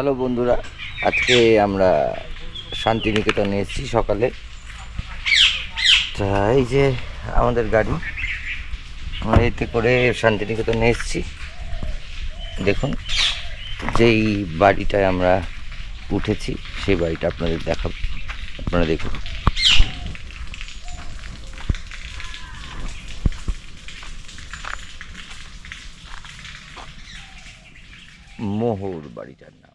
Hello বন্ধুরা, আজকে আমরা শান্তিনিকেতনে এসেছি সকালে। তা এই যে আমাদের গাড়ি, আমরা এতে করে শান্তিনিকেতনে এসেছি। দেখুন, যেই বাড়িটায় আমরা উঠেছি সেই বাড়িটা আপনাদের দেখাবো, আপনারা দেখুন। মোহর বাড়িটার নাম।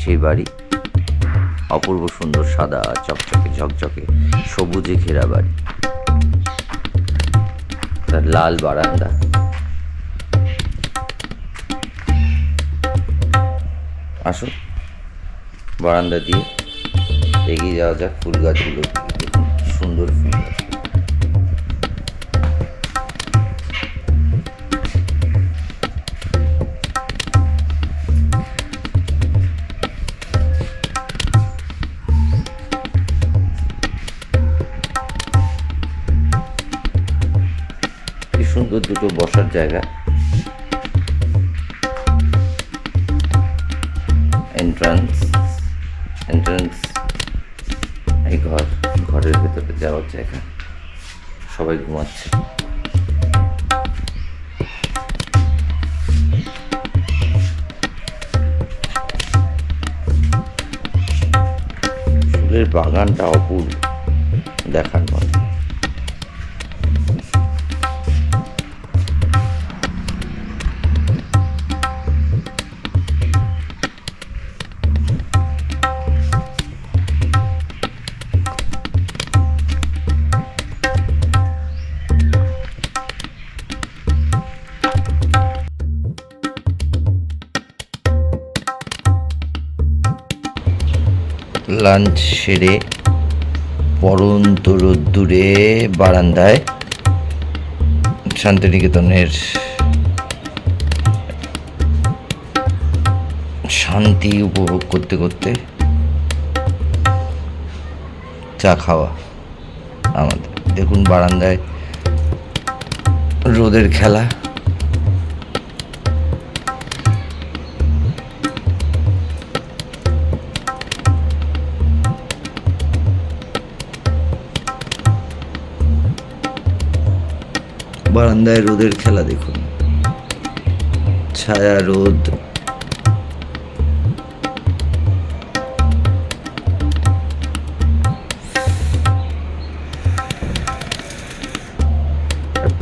সেই বাড়ি অপূর্ব সুন্দর, সাদা চকচকে ঝকঝকে সবুজে ঘেরা বাড়ি, তার লাল বারান্দা। আসুন বারান্দা দিয়ে এগিয়ে যাওয়া যাক। ফুল গাছগুলো দেখুন, সুন্দর ফুল গাছ। সুন্দর দুটো বসার জায়গা, এন্ট্রান্স এই ঘরের ভেতরে যাওয়ার জায়গা। সবাই ঘুমাচ্ছে। ফুলের বাগানটা অপূর্ব দেখার মতো। লাঞ্চ সেরে পরন্ত রোদ্দুরে বারান্দায় শান্তিনিকেতনের শান্তি উপভোগ করতে করতে চা খাওয়া আমাদের। দেখুন বারান্দায় রোদের খেলা। বারান্দায় রোদের খেলা দেখুন, ছায়া রোদ।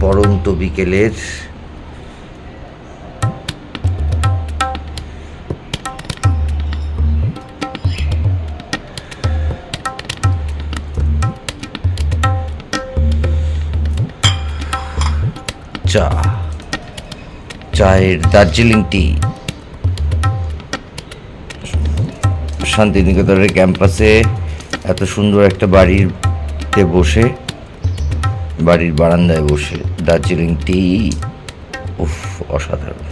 পরন্ত বিকেলের চায়ের দার্জিলিং টি। শান্তিনিকেতনের ক্যাম্পাসে এত সুন্দর একটা বাড়িতে বসে, বাড়ির বারান্দায় বসে দার্জিলিং টি, উফ, অসাধারণ।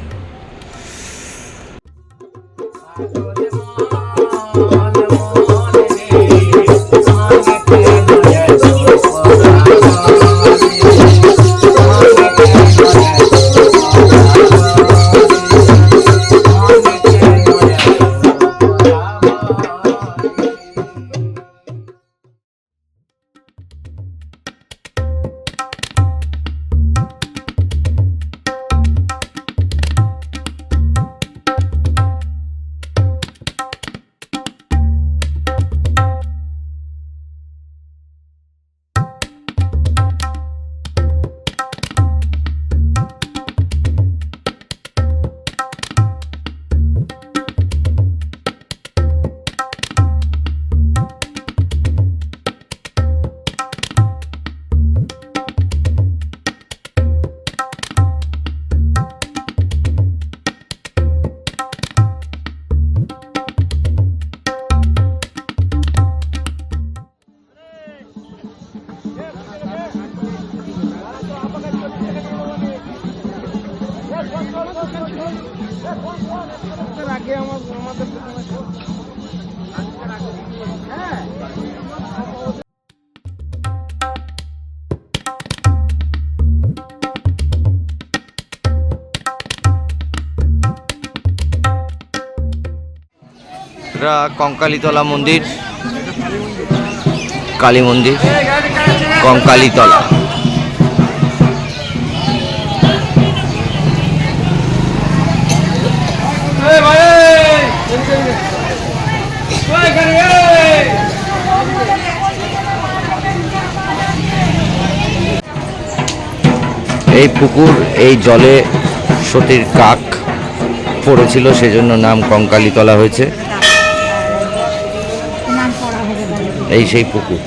এটা কঙ্কালীতলা মন্দির, কালী মন্দির কঙ্কালীতলা। এই পুকুর, এই জলে সতীর কাক পড়েছিল, সেজন্য নাম কঙ্কালীতলা হয়েছে। এই সেই পুকুর।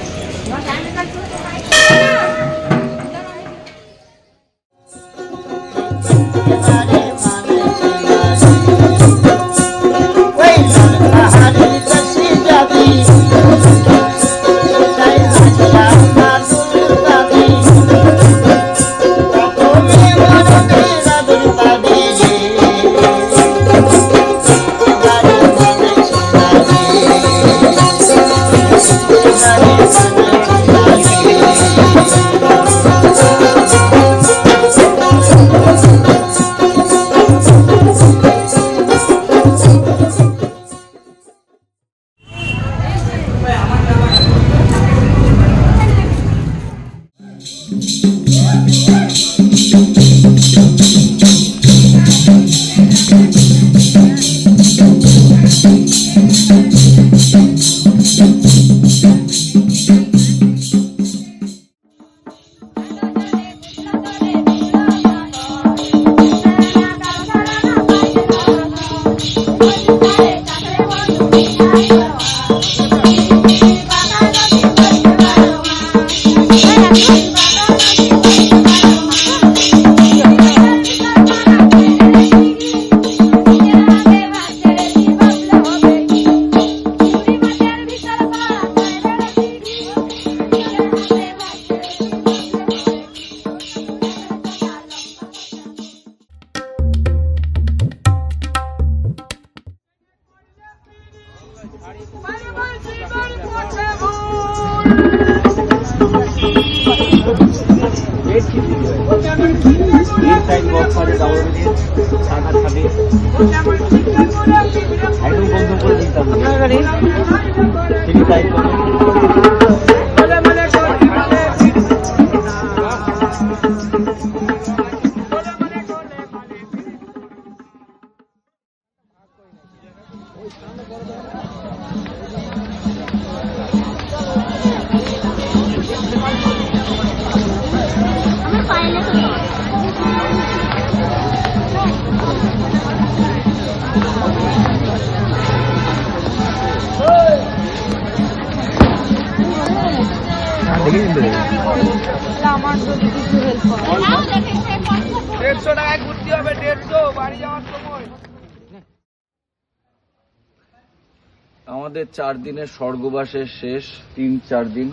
আমাদের 4 দিনের স্বর্গবাসের শেষ 3-4 দিন।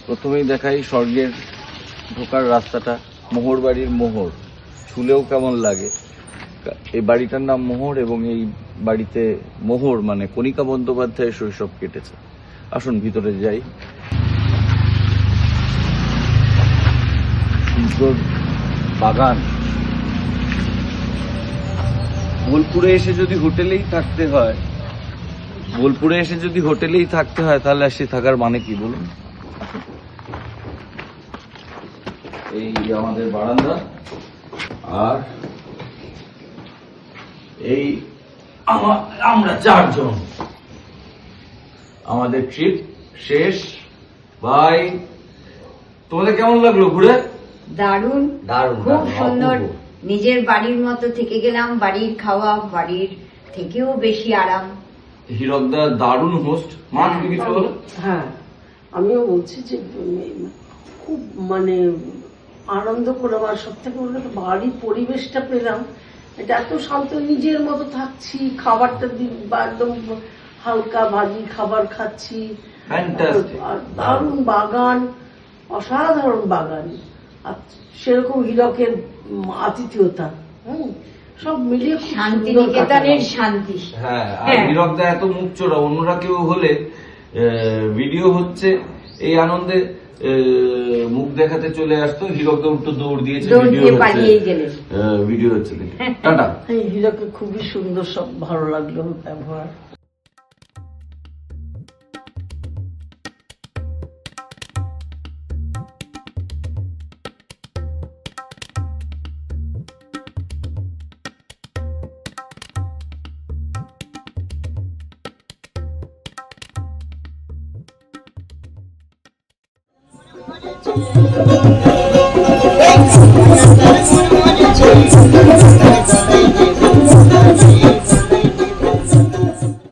প্রথমেই দেখাই স্বর্গের ঢোকার রাস্তাটা, মোহর বাড়ির মোহর। ছুলেও কেমন লাগে। এই বাড়িটার নাম মোহর এবং এই বাড়িতে মোহর মানে কণিকা বন্দ্যোপাধ্যায়ের শৈশব কেটেছে। আসুন ভিতরে যাই। সুন্দর বাগান। বোলপুরে এসে যদি হোটেলেই থাকতে হয়, তাহলে আসি থাকার মানে কি বলুন। এই আমাদের বারান্দা, আর এই আমরা 4 জন। আমাদের ট্রিপ শেষ। ভাই, তোমাদের কেমন লাগলো ঘুরে? দারুণ, খুব সুন্দর। নিজের বাড়ির মতো থেকে গেলাম। বাড়ির খাওয়া বাড়ির থেকেও বেশি আরাম। হীরকদা দারুণ হোস্ট। মা, তুমি কিছু বলো? হ্যাঁ, আমিও বলছি যে খুব মানে আনন্দ করলাম। আর সব থেকে বললো বাড়ির পরিবেশটা পেলাম, এটা এত শান্ত, নিজের মতো থাকছি, খাবারটা একদম হালকা ভাজি খাবার খাচ্ছি, আর দারুণ বাগান, অসাধারণ বাগান, আর সেরকম হীরকের আতিথেয়তা, সব মিলিয়ে শান্তিনিকেতনের শান্তি। হ্যাঁ, আর হীরকদা এত মুখ চোরা, অন্যরা কেউ হলে ভিডিও হচ্ছে এই আনন্দে মুখ দেখাতে চলে আসতো, হীরকদা উল্টো দৌড় দিয়েছে, ভিডিও হচ্ছে দেখে। টাটা। হীরকের খুবই সুন্দর, সব ভালো লাগলো ব্যবহার। Hey,